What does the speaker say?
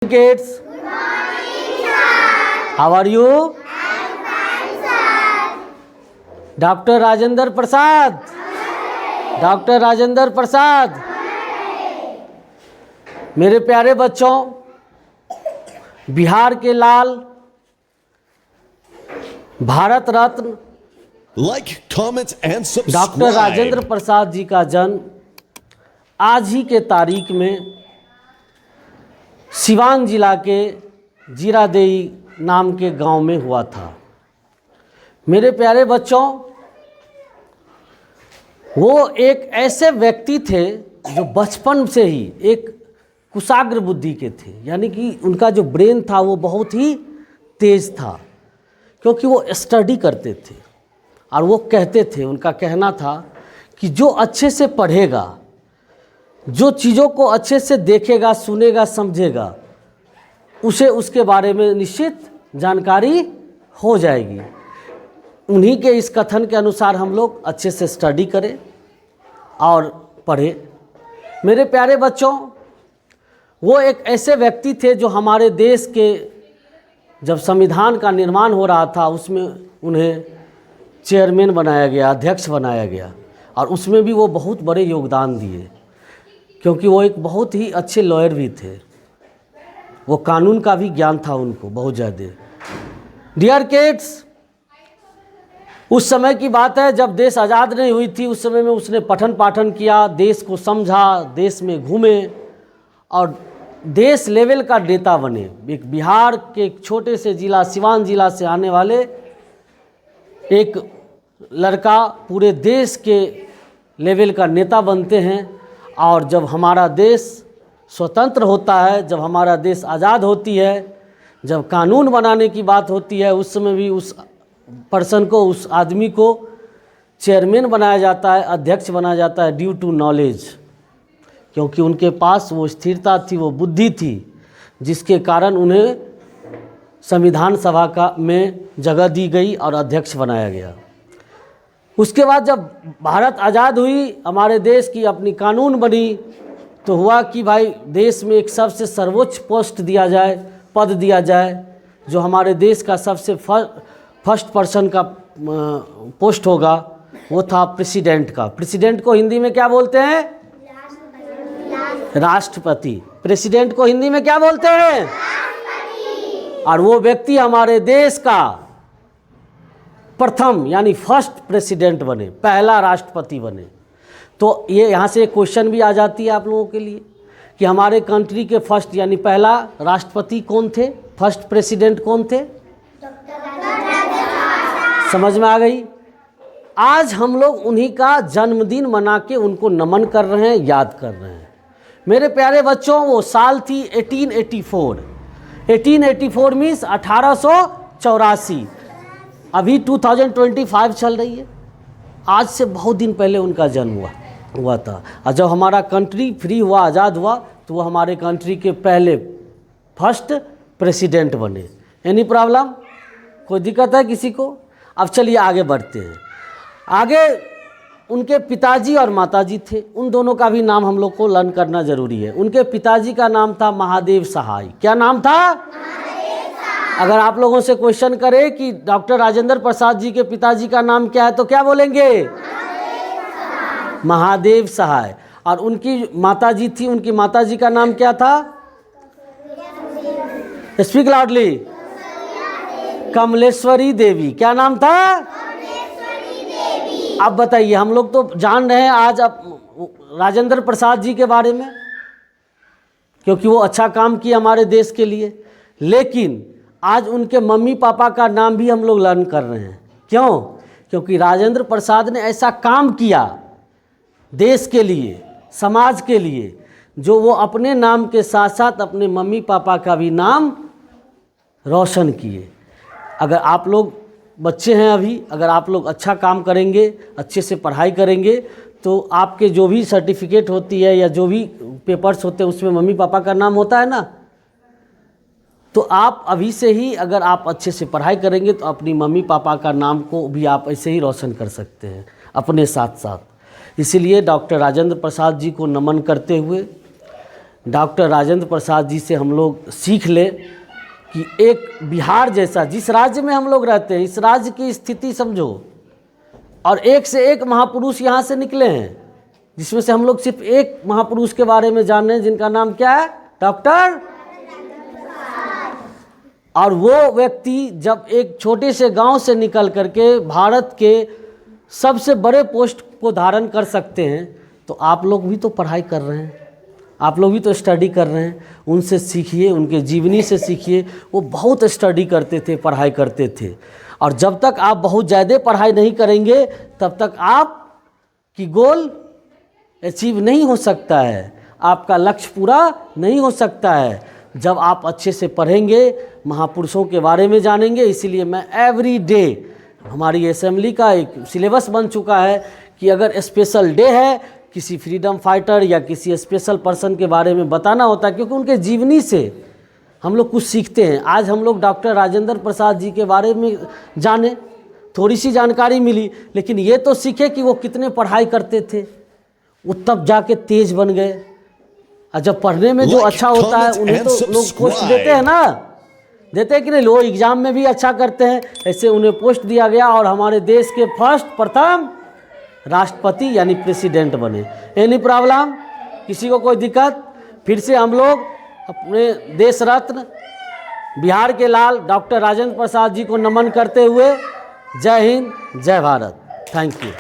Kids, how are you? Doctor Rajendra Prasad, doctor Rajendra Prasad. मेरे प्यारे बच्चों, बिहार के लाल, भारत रत्न डॉक्टर राजेंद्र प्रसाद जी का जन्म आज ही के तारीख में सिवान जिला के जीरादेई नाम के गांव में हुआ था। मेरे प्यारे बच्चों, वो एक ऐसे व्यक्ति थे जो बचपन से ही एक कुशाग्र बुद्धि के थे, यानी कि उनका जो ब्रेन था वो बहुत ही तेज था, क्योंकि वो स्टडी करते थे। और वो कहते थे, उनका कहना था कि जो अच्छे से पढ़ेगा, जो चीज़ों को अच्छे से देखेगा, सुनेगा, समझेगा, उसे उसके बारे में निश्चित जानकारी हो जाएगी। उन्हीं के इस कथन के अनुसार हम लोग अच्छे से स्टडी करें और पढ़ें। मेरे प्यारे बच्चों, वो एक ऐसे व्यक्ति थे जो हमारे देश के जब संविधान का निर्माण हो रहा था उसमें उन्हें चेयरमैन बनाया गया, अध्यक्ष बनाया गया, और उसमें भी वो बहुत बड़े योगदान दिए, क्योंकि वो एक बहुत ही अच्छे लॉयर भी थे। वो कानून का भी ज्ञान था उनको बहुत ज़्यादा। डियर किड्स, उस समय की बात है जब देश आज़ाद नहीं हुई थी। उस समय में उसने पठन पाठन किया, देश को समझा, देश में घूमे और देश लेवल का नेता बने। एक बिहार के एक छोटे से ज़िला सिवान ज़िला से आने वाले एक लड़का पूरे देश के लेवल का नेता बनते हैं। और जब हमारा देश स्वतंत्र होता है, जब हमारा देश आज़ाद होती है, जब कानून बनाने की बात होती है, उस समय भी उस पर्सन को, उस आदमी को चेयरमैन बनाया जाता है, अध्यक्ष बनाया जाता है, ड्यू टू नॉलेज, क्योंकि उनके पास वो स्थिरता थी, वो बुद्धि थी, जिसके कारण उन्हें संविधान सभा का में जगह दी गई और अध्यक्ष बनाया गया। उसके बाद जब भारत आज़ाद हुई, हमारे देश की अपनी कानून बनी, तो हुआ कि भाई देश में एक सबसे सर्वोच्च पोस्ट दिया जाए, पद दिया जाए, जो हमारे देश का सबसे फर्स्ट पर्सन का पोस्ट होगा, वो था प्रेसिडेंट का। प्रेसिडेंट को हिंदी में क्या बोलते हैं? राष्ट्रपति। प्रेसिडेंट को हिंदी में क्या बोलते हैं? और वो व्यक्ति हमारे देश का प्रथम यानी फर्स्ट प्रेसिडेंट बने, पहला राष्ट्रपति बने। तो ये यहाँ से एक क्वेश्चन भी आ जाती है आप लोगों के लिए कि हमारे कंट्री के फर्स्ट यानी पहला राष्ट्रपति कौन थे, फर्स्ट प्रेसिडेंट कौन थे? समझ में आ गई? आज हम लोग उन्हीं का जन्मदिन मना के उनको नमन कर रहे हैं, याद कर रहे हैं। मेरे प्यारे बच्चों, वो साल थी 1884। 1884 मीन्स 1884। अभी 2025 चल रही है। आज से बहुत दिन पहले उनका जन्म हुआ था। और जब हमारा कंट्री फ्री हुआ, आज़ाद हुआ, तो वो हमारे कंट्री के पहले फर्स्ट प्रेसिडेंट बने। Any problem? कोई दिक्कत है किसी को? अब चलिए आगे बढ़ते हैं। आगे उनके पिताजी और माताजी थे, उन दोनों का भी नाम हम लोग को लर्न करना जरूरी है। उनके पिताजी का नाम था महादेव सहाय। क्या नाम था? अगर आप लोगों से क्वेश्चन करें कि डॉक्टर राजेंद्र प्रसाद जी के पिताजी का नाम क्या है, तो क्या बोलेंगे? महादेव सहाय। और उनकी माताजी थी, उनकी माताजी का नाम क्या था? Speak loudly. कमलेश्वरी देवी। क्या नाम था? अब बताइए, हम लोग तो जान रहे हैं आज अब राजेंद्र प्रसाद जी के बारे में, क्योंकि वो अच्छा काम किया हमारे देश के लिए। लेकिन आज उनके मम्मी पापा का नाम भी हम लोग लर्न कर रहे हैं। क्यों? क्योंकि राजेंद्र प्रसाद ने ऐसा काम किया देश के लिए, समाज के लिए, जो वो अपने नाम के साथ साथ अपने मम्मी पापा का भी नाम रोशन किए। अगर आप लोग बच्चे हैं अभी, अगर आप लोग अच्छा काम करेंगे, अच्छे से पढ़ाई करेंगे, तो आपके जो भी सर्टिफिकेट होती है या जो भी पेपर्स होते हैं उसमें मम्मी पापा का नाम होता है ना, तो आप अभी से ही अगर आप अच्छे से पढ़ाई करेंगे तो अपनी मम्मी पापा का नाम को भी आप ऐसे ही रोशन कर सकते हैं अपने साथ साथ। इसीलिए डॉक्टर राजेंद्र प्रसाद जी को नमन करते हुए डॉक्टर राजेंद्र प्रसाद जी से हम लोग सीख ले कि एक बिहार जैसा, जिस राज्य में हम लोग रहते हैं, इस राज्य की स्थिति समझो, और एक से एक महापुरुष यहाँ से निकले हैं, जिसमें से हम लोग सिर्फ एक महापुरुष के बारे में जान रहे हैं, जिनका नाम क्या है? डॉक्टर। और वो व्यक्ति जब एक छोटे से गांव से निकल करके भारत के सबसे बड़े पोस्ट को धारण कर सकते हैं, तो आप लोग भी तो पढ़ाई कर रहे हैं, आप लोग भी तो स्टडी कर रहे हैं, उनसे सीखिए, उनके जीवनी से सीखिए। वो बहुत स्टडी करते थे, पढ़ाई करते थे, और जब तक आप बहुत ज़्यादा पढ़ाई नहीं करेंगे तब तक आप की गोल अचीव नहीं हो सकता है, आपका लक्ष्य पूरा नहीं हो सकता है। जब आप अच्छे से पढ़ेंगे, महापुरुषों के बारे में जानेंगे। इसीलिए मैं एवरी डे, हमारी असेंबली का एक सिलेबस बन चुका है कि अगर स्पेशल डे है, किसी फ्रीडम फाइटर या किसी स्पेशल पर्सन के बारे में बताना होता है, क्योंकि उनके जीवनी से हम लोग कुछ सीखते हैं। आज हम लोग डॉक्टर राजेंद्र प्रसाद जी के बारे में जाने, थोड़ी सी जानकारी मिली, लेकिन ये तो सीखे कि वो कितने पढ़ाई करते थे, वो तब जाके तेज बन गए। और जब पढ़ने में जो अच्छा होता है उन्हें तो लोग पोस्ट देते हैं ना, देते हैं कि नहीं, लोग एग्जाम में भी अच्छा करते हैं, ऐसे उन्हें पोस्ट दिया गया और हमारे देश के प्रथम राष्ट्रपति यानी प्रेसिडेंट बने। Any problem? किसी को कोई दिक्कत? फिर से हम लोग अपने देश रत्न बिहार के लाल डॉक्टर राजेंद्र प्रसाद जी को नमन करते हुए जय हिंद, जय भारत। Thank you.